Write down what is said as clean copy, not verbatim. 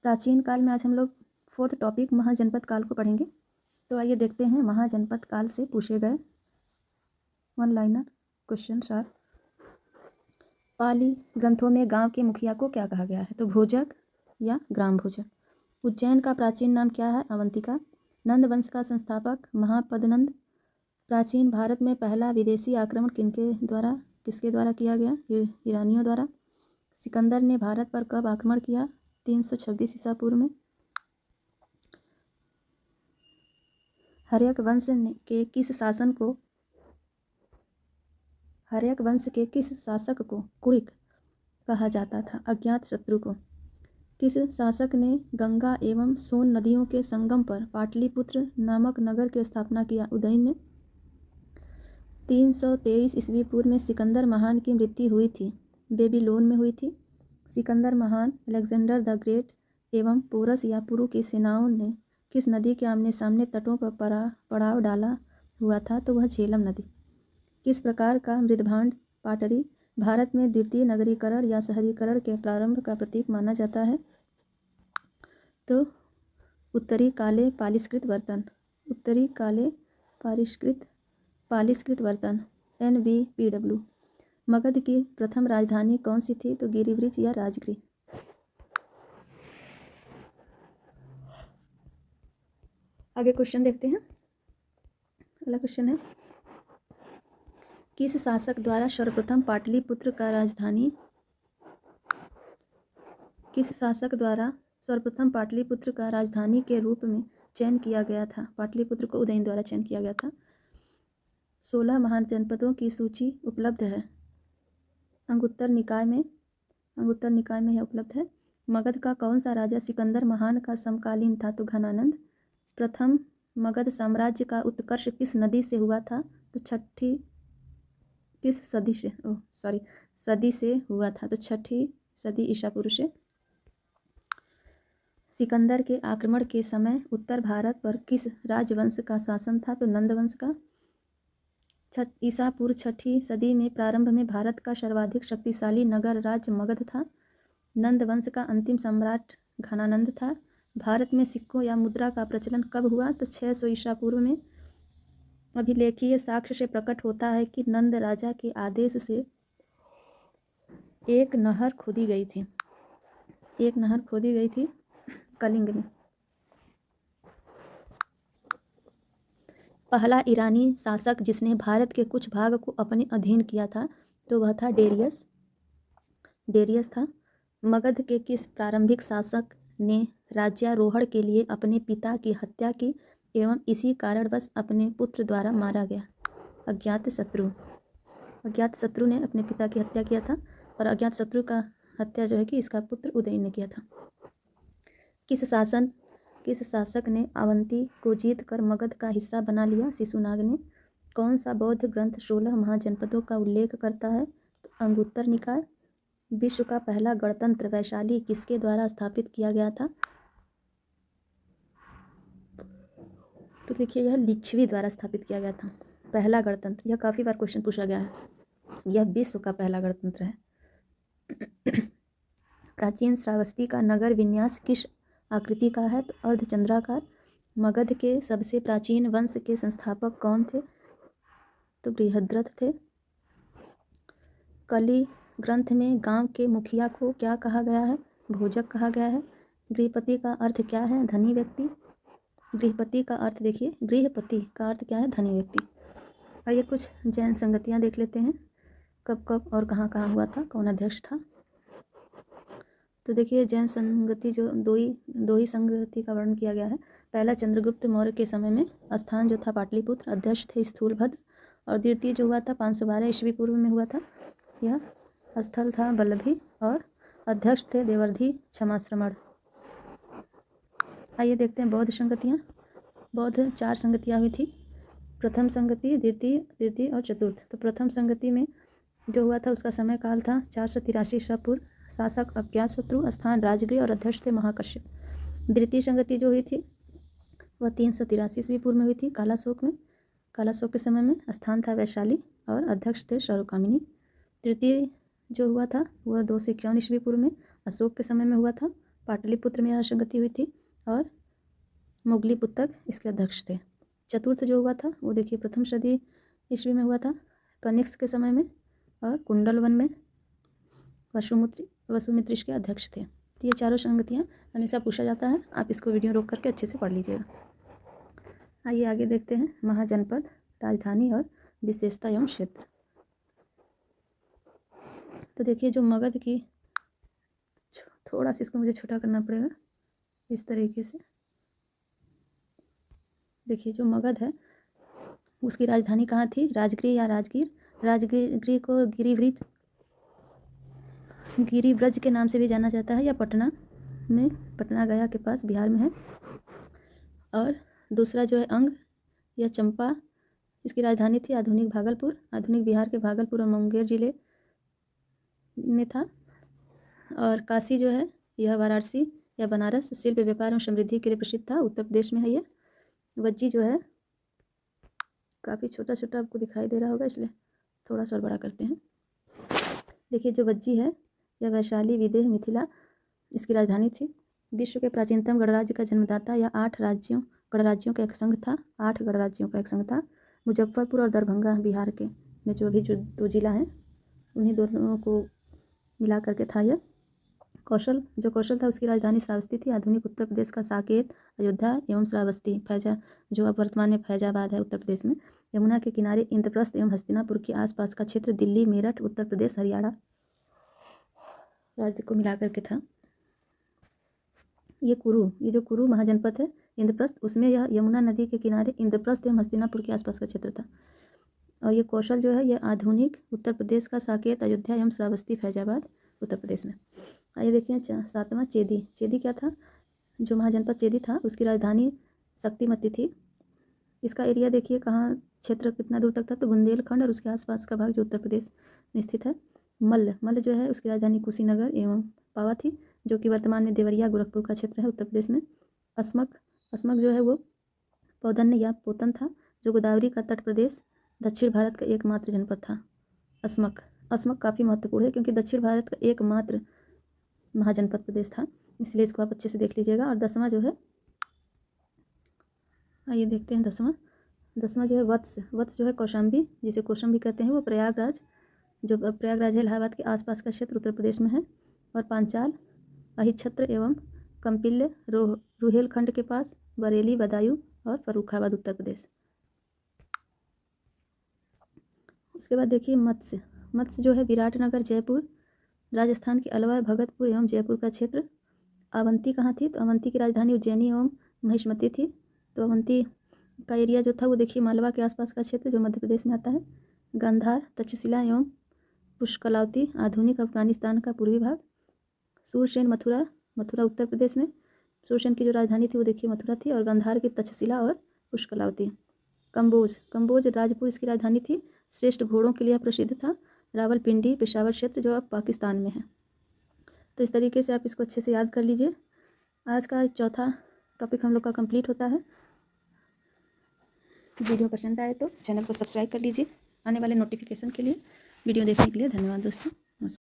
प्राचीन काल में आज हम लोग 4th टॉपिक महाजनपद काल को पढ़ेंगे। तो आइए देखते हैं महाजनपद काल से पूछे गए 1 लाइनर क्वेश्चन आर। पाली ग्रंथों में गांव के मुखिया को क्या कहा गया है? तो भोजक या ग्राम भोजक। उज्जैन का प्राचीन नाम क्या है? अवंतिका। नंद वंश का संस्थापक महापद्नंद। प्राचीन भारत में पहला विदेशी आक्रमण किसके द्वारा किया गया? ईरानियों द्वारा। सिकंदर ने भारत पर कब आक्रमण किया? 326 ईसा पूर्व में। हर्यक वंश के किस शासक को कुणिक कहा जाता था? अज्ञात शत्रु को। किस शासक ने गंगा एवं सोन नदियों के संगम पर पाटलिपुत्र नामक नगर की स्थापना किया? उदयन ने। 323 ईस्वी पूर्व में सिकंदर महान की मृत्यु हुई थी, बेबीलोन में हुई थी। सिकंदर महान, अलेक्जेंडर द ग्रेट एवं पोरस या पुरु की सेनाओं ने किस नदी के आमने सामने तटों पर पड़ाव डाला हुआ था? तो वह झेलम नदी। किस प्रकार का मृदभांड पाटरी भारत में द्वितीय नगरीकरण या शहरीकरण के प्रारंभ का प्रतीक माना जाता है? तो उत्तरी काले पालिष्कृत बर्तन। उत्तरी काले पालिष्कृत बर्तन NBPW। मगध की प्रथम राजधानी कौन सी थी? तो गिरिब्रिज या राजगृह। आगे क्वेश्चन देखते हैं। अगला क्वेश्चन है, किस शासक द्वारा सर्वप्रथम पाटलिपुत्र का राजधानी के रूप में चयन किया गया था? पाटलिपुत्र को उदयन द्वारा चयन किया गया था। 16 महान जनपदों की सूची उपलब्ध है, अंगुत्तर निकाय में यह उपलब्ध है। मगध का कौन सा राजा सिकंदर महान का समकालीन था? तो घनानंद। प्रथम मगध साम्राज्य का उत्कर्ष किस नदी से हुआ था? तो सदी से हुआ था। तो 6ठी सदी ईसा पूर्व से। सिकंदर के आक्रमण के समय उत्तर भारत पर किस राजवंश का शासन था? तो नंद वंश का। ईसा पूर्व 6ठी सदी में प्रारंभ में भारत का सर्वाधिक शक्तिशाली नगर राज्य मगध था। नंद वंश का अंतिम सम्राट घनानंद था। भारत में सिक्कों या मुद्रा का प्रचलन कब हुआ? तो 600 ईसा पूर्व में। अभिलेखीय साक्ष्य से प्रकट होता है कि नंद राजा के आदेश से एक नहर खोदी गई थी कलिंग में। पहला ईरानी शासक जिसने भारत के कुछ भाग को अपने अधीन किया था, तो वह था डेरियस था। मगध के किस प्रारंभिक शासक ने राज्यारोहण के लिए अपने पिता की हत्या की एवं इसी कारणवश अपने पुत्र द्वारा मारा गया? अज्ञात शत्रु ने अपने पिता की हत्या किया था, और अज्ञात शत्रु का हत्या जो है कि इसका पुत्र उदयन ने किया था। किस शासक ने अवंती को जीतकर मगध का हिस्सा बना लिया? शिशुनाग ने। कौन सा बौद्ध ग्रंथ 16 महाजनपदों का उल्लेख करता है? तो अंगुत्तर निकाय। विश्व का पहला गणतंत्र वैशाली किसके द्वारा स्थापित किया गया था? तो देखिए, यह लिच्छवी द्वारा स्थापित किया गया था। पहला गणतंत्र, यह काफ़ी बार क्वेश्चन पूछा गया है। यह विश्व का पहला गणतंत्र है। प्राचीन श्रावस्ती का नगर विन्यास किस आकृति का है? तो अर्धचंद्राकार। मगध के सबसे प्राचीन वंश के संस्थापक कौन थे? तो बृहद्रथ थे। कलि ग्रंथ में गांव के मुखिया को क्या कहा गया है? भोजक कहा गया है। गृहपति का अर्थ क्या है? धनी व्यक्ति। गृहपति का अर्थ क्या है? धनी व्यक्ति। आइए कुछ जैन संगतियाँ देख लेते हैं, कब और कहाँ हुआ था, कौन अध्यक्ष था। तो देखिए, जैन संगति जो दो ही संगति का वर्णन किया गया है। पहला चंद्रगुप्त मौर्य के समय में स्थान जो था पाटलिपुत्र, अध्यक्ष थे स्थूलभद्र, और द्वितीय जो हुआ था 512 ईस्वी पूर्व में हुआ था, यह स्थल था बल्लभी, और अध्यक्ष थे देवर्धि क्षमाश्रमण। आइए देखते हैं बौद्ध संगतियाँ। बौद्ध 4 संगतियाँ हुई थी, प्रथम संगति, द्वितीय और चतुर्थ। तो प्रथम संगति में जो हुआ था उसका समय काल था 483 ईसा पूर्व। शासक अज्ञात शत्रु, स्थान राजगृह, और अध्यक्ष थे महाकश्यप। द्वितीय संगति जो हुई थी वह 383 ईस्वी पूर्व में हुई थी, कालाशोक के समय में। स्थान था वैशाली, और अध्यक्ष थे शौरकामिनी। तृतीय जो हुआ था वह 251 ईस्वी पूर्व में अशोक के समय में हुआ था, पाटलिपुत्र में यह संगति हुई थी और मोगलीपुत्रक इसके अध्यक्ष थे। चतुर्थ जो हुआ था वो देखिए प्रथम सदी ईस्वी में हुआ था कनिष्क के समय में, और कुंडलवन में वसुमित्र इसके अध्यक्ष थे। तो ये चारों संगतियाँ हमेशा पूछा जाता है, आप इसको वीडियो रोक करके अच्छे से पढ़ लीजिएगा। आइए आगे देखते हैं महाजनपद, राजधानी और विशेषता एवं क्षेत्र। तो देखिए जो मगध की, थोड़ा सा इसको मुझे छोटा करना पड़ेगा इस तरीके से। देखिए जो मगध है उसकी राजधानी कहाँ थी, राजगृह या राजगीर। राजगृह को गिरिव्रज के नाम से भी जाना जाता है, या पटना में, पटना गया के पास बिहार में है। और दूसरा जो है अंग या चंपा, इसकी राजधानी थी आधुनिक भागलपुर, आधुनिक बिहार के भागलपुर और मुंगेर जिले में था। और काशी जो है यह वाराणसी या बनारस शिल्प व्यापार एवं समृद्धि के लिए प्रसिद्ध था, उत्तर प्रदेश में है ये। वज्जी जो है काफ़ी छोटा छोटा आपको दिखाई दे रहा होगा, इसलिए थोड़ा सा और बड़ा करते हैं। देखिए जो वज्जी है यह वैशाली, विदेह, मिथिला इसकी राजधानी थी। विश्व के प्राचीनतम गणराज्य का जन्मदाता या 8 गणराज्यों का एक संघ था, 8 गणराज्यों का एक संघ था। मुजफ्फरपुर और दरभंगा बिहार के में जो दो जिला हैं उन्हीं दोनों को मिला करके था यह। कौशल था उसकी राजधानी श्रावस्ती थी, आधुनिक उत्तर प्रदेश का साकेत, अयोध्या एवं श्रावस्ती, जो अब वर्तमान में फैजाबाद है उत्तर प्रदेश में। यमुना के किनारे इंद्रप्रस्थ एवं हस्तिनापुर के आसपास का क्षेत्र दिल्ली, मेरठ, उत्तर प्रदेश, हरियाणा राज्य को मिला करके था। ये जो कुरु महाजनपद है इंद्रप्रस्थ, उसमें यह यमुना नदी के किनारे इंद्रप्रस्थ एवं हस्तिनापुर के आसपास का क्षेत्र था। और ये कौशल जो है यह आधुनिक उत्तर प्रदेश का साकेत, अयोध्या एवं श्रावस्ती, फैजाबाद उत्तर प्रदेश में। आइए देखिए 7वां चेदी। चेदी क्या था, जो महाजनपद चेदी था उसकी राजधानी शक्तिमती थी। इसका एरिया देखिए कहाँ, क्षेत्र कितना दूर तक था, तो बुंदेलखंड और उसके आसपास का भाग जो उत्तर प्रदेश में स्थित है। मल्ल जो है उसकी राजधानी कुशीनगर एवं पावा थी, जो कि वर्तमान में देवरिया गोरखपुर का क्षेत्र है उत्तर प्रदेश में। अस्मक जो है वो पौधन्य या पोतन था, जो गोदावरी का तट प्रदेश दक्षिण भारत का एकमात्र जनपद था। अस्मक काफ़ी महत्वपूर्ण है क्योंकि दक्षिण भारत का एकमात्र महाजनपद प्रदेश था, इसलिए इसको आप अच्छे से देख लीजिएगा। और 10वां जो है, आइए देखते हैं 10वां जो है वत्स जो है कौशाम्बी, जिसे कौशाम्बी कहते हैं, वो प्रयागराज है इलाहाबाद के आसपास का क्षेत्र उत्तर प्रदेश में है। और पांचाल, अहिच्छत्र एवं कंपिल्य रुहेलखंड के पास, बरेली, बदायूं और फर्रुखाबाद उत्तर प्रदेश। उसके बाद देखिए मत्स्य जो है विराटनगर, जयपुर राजस्थान के अलवर, भगतपुर एवं जयपुर का क्षेत्र। अवंती कहाँ थी, तो अवंती की राजधानी उज्जैनी एवं महिष्मती थी। तो अवंती का एरिया जो था वो देखिए मालवा के आसपास का क्षेत्र जो मध्य प्रदेश में आता है। गांधार, तक्षशिला एवं पुष्कलावती आधुनिक अफगानिस्तान का पूर्वी भाग। सूरसेन, मथुरा उत्तर प्रदेश में। सूरसेन की जो राजधानी थी वो देखिए मथुरा थी, और गांधार की तक्षशिला और पुष्कलावती। कंबोज राजपुर इसकी राजधानी थी, श्रेष्ठ घोड़ों के लिए प्रसिद्ध था। रावलपिंडी पेशावर क्षेत्र जो अब पाकिस्तान में है। तो इस तरीके से आप इसको अच्छे से याद कर लीजिए। आज का चौथा टॉपिक हम लोग का कंप्लीट होता है। वीडियो पसंद आए तो चैनल को सब्सक्राइब कर लीजिए आने वाले नोटिफिकेशन के लिए। वीडियो देखने के लिए धन्यवाद दोस्तों।